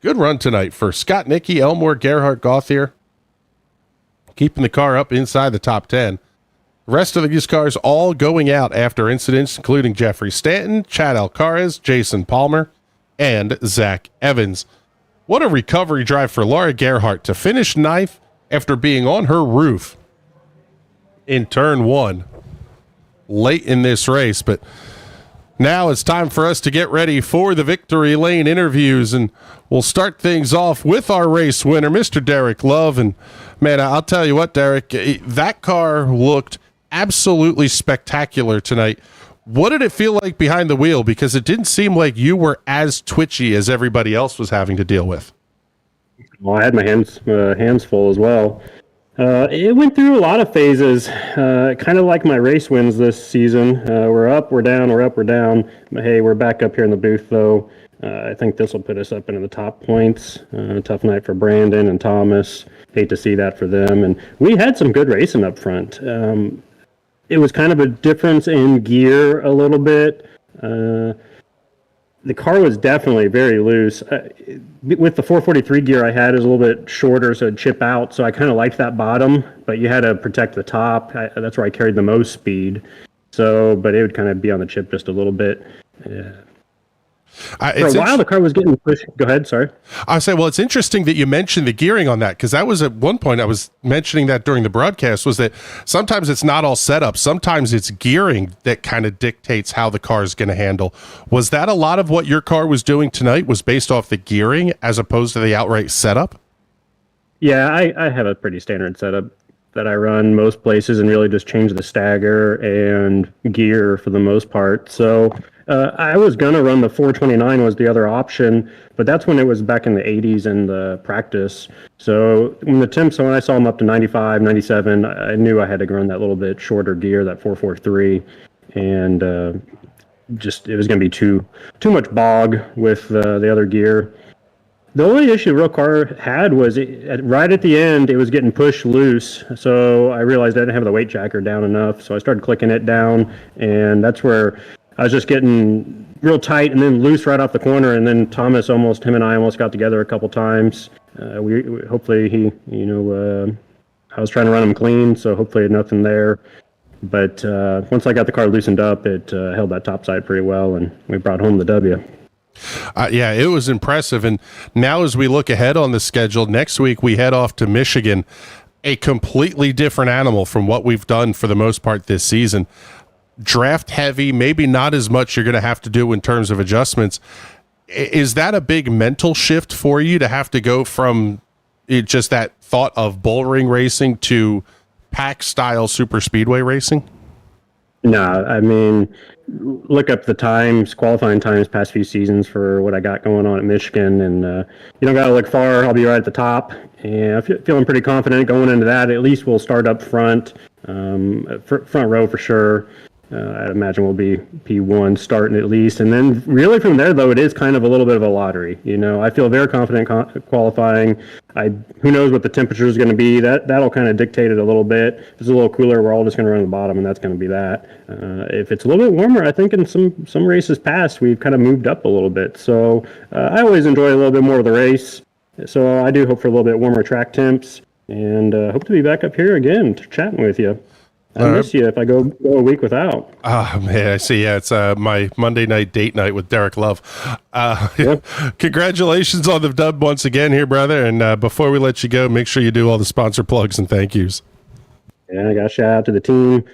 Good run tonight for Scott Nicky, Elmore, Gerhardt, Gauthier. Keeping the car up inside the top 10. The rest of these cars all going out after incidents, including Jeffrey Stanton, Chad Alcaraz, Jason Palmer, and Zach Evans. What a recovery drive for Laura Gerhardt to finish 9th after being on her roof in turn 1 late in this race. But now it's time for us to get ready for the victory lane interviews, and we'll start things off with our race winner, Mr. Derek Love. And man, I'll tell you what, Derek, that car looked absolutely spectacular tonight. What did it feel like behind the wheel? Because it didn't seem like you were as twitchy as everybody else was having to deal with. Well, I had my hands full as well. It went through a lot of phases, kind of like my race wins this season. We're up, we're down, we're up, we're down. But hey, we're back up here in the booth, though. I think this will put us up into the top points. Tough night for Brandon and Thomas. Hate to see that for them. And we had some good racing up front. It was kind of a difference in gear a little bit. The car was definitely very loose. With the 443 gear I had, it was a little bit shorter, so it'd chip out. So I kind of liked that bottom, but you had to protect the top. That's where I carried the most speed. So, but it would kind of be on the chip just a little bit. For a while, the car was getting pushed. Go ahead, sorry. I say, well, it's interesting that you mentioned the gearing on that, because that was at one point I was mentioning that during the broadcast, was that sometimes it's not all set up. Sometimes it's gearing that kind of dictates how the car is going to handle. Was that a lot of what your car was doing tonight, was based off the gearing as opposed to the outright setup? Yeah, I have a pretty standard setup that I run most places, and really just change the stagger and gear for the most part. So I was going to run the 429 was the other option, but that's when it was back in the 80s in the practice. So when I saw them up to 95, 97, I knew I had to run that little bit shorter gear, that 443, and it was going to be too much bog with the other gear. The only issue the real car had was right at the end, it was getting pushed loose. So I realized I didn't have the weight jacker down enough. So I started clicking it down, and that's where I was just getting real tight and then loose right off the corner. And then him and I almost got together a couple times. Hopefully I was trying to run him clean, so hopefully nothing there. But once I got the car loosened up, it held that top side pretty well, and we brought home the W. Yeah, it was impressive. And now as we look ahead on the schedule, next week we head off to Michigan, a completely different animal from what we've done for the most part this season. Draft heavy, maybe not as much you're going to have to do in terms of adjustments. Is that a big mental shift for you to have to go from just that thought of bullring racing to pack style super speedway racing? No, I mean, look up the qualifying times past few seasons for what I got going on at Michigan, and you don't got to look far. I'll be right at the top, and I'm feeling pretty confident going into that. At least we'll start up front, front row for sure. I'd imagine we'll be P1 starting at least, and then really from there, though, it is kind of a little bit of a lottery. I feel very confident qualifying. Who knows what the temperature is going to be? That'll kind of dictate it a little bit. If it's a little cooler, we're all just going to run the bottom, and that's going to be that. If it's a little bit warmer, I think in some races past, we've kind of moved up a little bit. So I always enjoy a little bit more of the race. So I do hope for a little bit warmer track temps, and hope to be back up here again chatting with you. I miss you if I go a week without. Oh, man, I see. Yeah, it's my Monday night date night with Derek Love. Yep. Congratulations on the dub once again here, brother. And before we let you go, make sure you do all the sponsor plugs and thank yous. Yeah, I got a shout out to the team.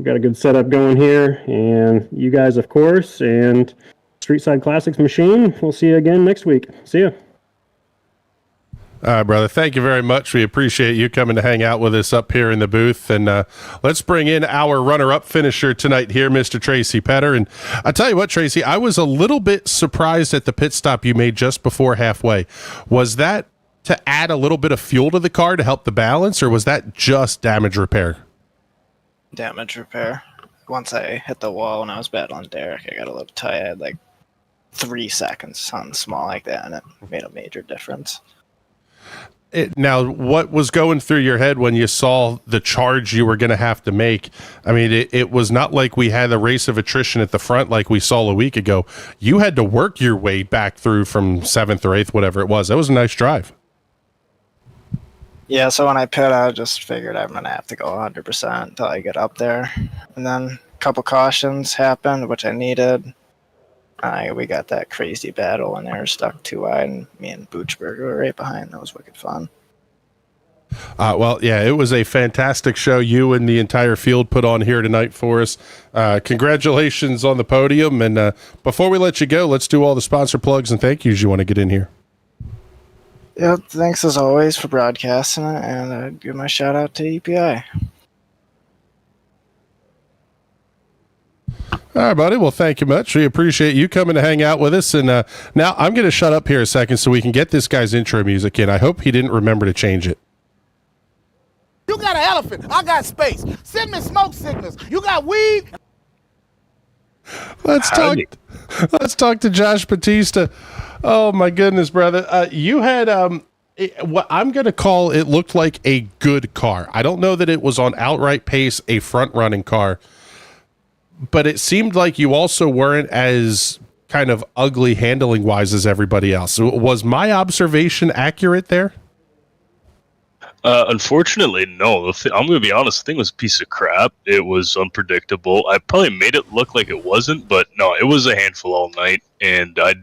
Got a good setup going here. And you guys, of course. And Street Side Classics Machine. We'll see you again next week. See ya. All right, brother. Thank you very much. We appreciate you coming to hang out with us up here in the booth. And let's bring in our runner-up finisher tonight here, Mr. Tracy Petter. And I tell you what, Tracy, I was a little bit surprised at the pit stop you made just before halfway. Was that to add a little bit of fuel to the car to help the balance, or was that just damage repair? Damage repair. Once I hit the wall when I was battling Derek, I got a little tight. I had like 3 seconds, something small like that, and it made a major difference. Now, what was going through your head when you saw the charge you were going to have to make? I mean, it was not like we had a race of attrition at the front like we saw a week ago. You had to work your way back through from 7th or 8th, whatever it was. That was a nice drive. Yeah, so when I pit, I just figured I'm going to have to go 100% until I get up there. And then a couple cautions happened, which I needed. We got that crazy battle and they were stuck too wide, and me and Boochberger were right behind. That was wicked fun. Well, yeah, it was a fantastic show you and the entire field put on here tonight for us. Congratulations on the podium. And before we let you go, let's do all the sponsor plugs and thank yous you want to get in here. Yeah, thanks as always for broadcasting it, and I'd give my shout out to EPI. All right, buddy. Well, thank you much. We appreciate you coming to hang out with us. And now I'm going to shut up here a second so we can get this guy's intro music in. I hope he didn't remember to change it. You got an elephant. I got space. Send me smoke signals. You got weed. Let's talk to Josh Batista. Oh my goodness, brother. You had what I'm going to call, it looked like a good car. I don't know that it was on outright pace, a front running car, but it seemed like you also weren't as kind of ugly handling wise as everybody else. So was my observation accurate there? Unfortunately, no. I'm going to be honest. The thing was a piece of crap. It was unpredictable. I probably made it look like it wasn't, but no, it was a handful all night. And I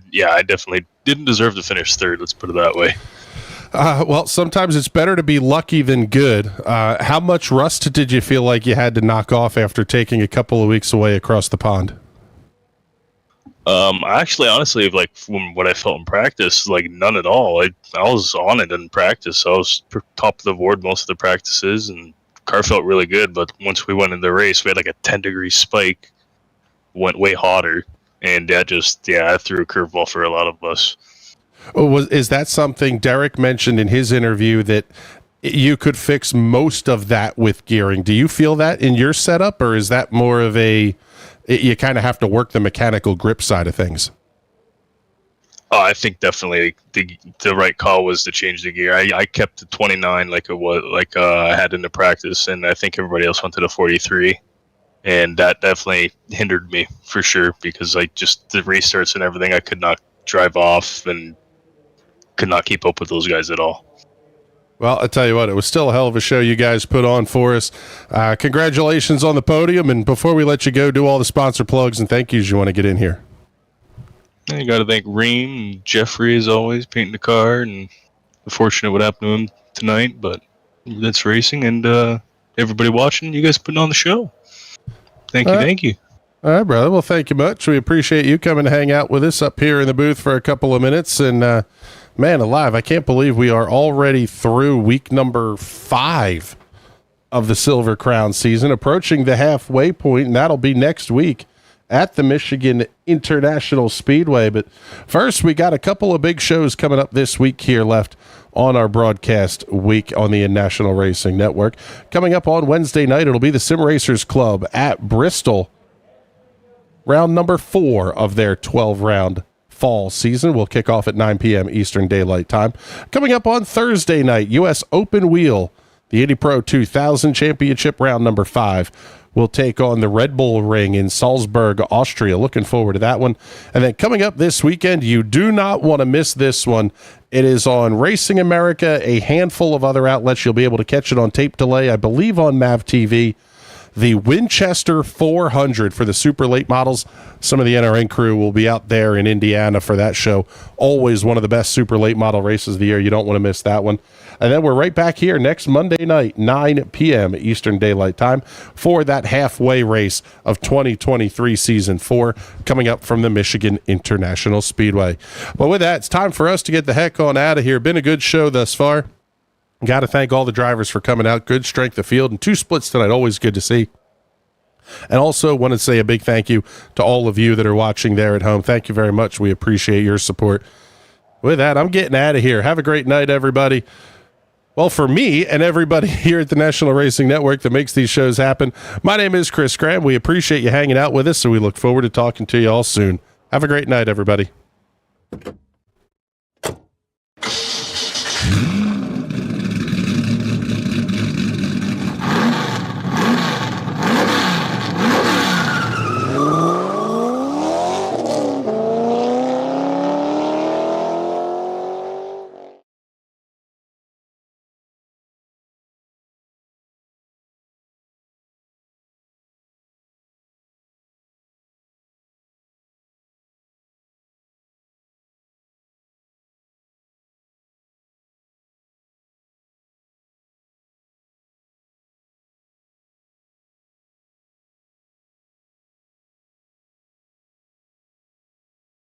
definitely didn't deserve to finish third. Let's put it that way. Well, sometimes it's better to be lucky than good. How much rust did you feel like you had to knock off after taking a couple of weeks away across the pond? Actually, honestly, like from what I felt in practice, like none at all. I was on it in practice. I was top of the board most of the practices, and car felt really good. But once we went in the race, we had like a 10-degree spike, went way hotter, and that threw a curveball for a lot of us. Is that something Derek mentioned in his interview, that you could fix most of that with gearing? Do you feel that in your setup, or is that more of you kind of have to work the mechanical grip side of things? Oh, I think definitely the right call was to change the gear. I kept the 29 like it was, I had in the practice, and I think everybody else went to the 43, and that definitely hindered me for sure, because the restarts and everything, I could not drive off and could not keep up with those guys at all. Well, I tell you what, it was still a hell of a show you guys put on for us. Congratulations on the podium. And before we let you go, do all the sponsor plugs and thank yous you want to get in here. You got to thank Reem and Jeffrey, as always, painting the car, and unfortunate what happened to him tonight, but that's racing, and everybody watching, you guys putting on the show. Thank you. All right, brother. Well, thank you much. We appreciate you coming to hang out with us up here in the booth for a couple of minutes. And man alive, I can't believe we are already through week number 5 of the Silver Crown season, approaching the halfway point, and that'll be next week at the Michigan International Speedway. But first, we got a couple of big shows coming up this week here left on our broadcast week on the National Racing Network. Coming up on Wednesday night, it'll be the Sim Racers Club at Bristol. Round number 4 of their 12-round fall season will kick off at 9 p.m. Eastern Daylight Time. Coming up on Thursday night, U.S. Open Wheel The Indy Pro 2000 Championship round number 5 will take on the Red Bull Ring in Salzburg, Austria. Looking forward to that one. And then coming up this weekend, you do not want to miss this one. It is on Racing America, a handful of other outlets. You'll be able to catch it on tape delay, I believe on MAV TV. The Winchester 400 for the super late models. Some of the NRN crew will be out there in Indiana for that show. Always one of the best super late model races of the year. You don't want to miss that one. And then we're right back here next Monday night, 9 p.m. Eastern Daylight Time, for that halfway race of 2023 Season 4 coming up from the Michigan International Speedway. But with that, it's time for us to get the heck on out of here. Been a good show thus far. Got to thank all the drivers for coming out. Good strength of field and 2 splits tonight. Always good to see. And also want to say a big thank you to all of you that are watching there at home. Thank you very much. We appreciate your support. With that, I'm getting out of here. Have a great night, everybody. Well, for me and everybody here at the National Racing Network that makes these shows happen, my name is Chris Graham. We appreciate you hanging out with us, so we look forward to talking to you all soon. Have a great night, everybody.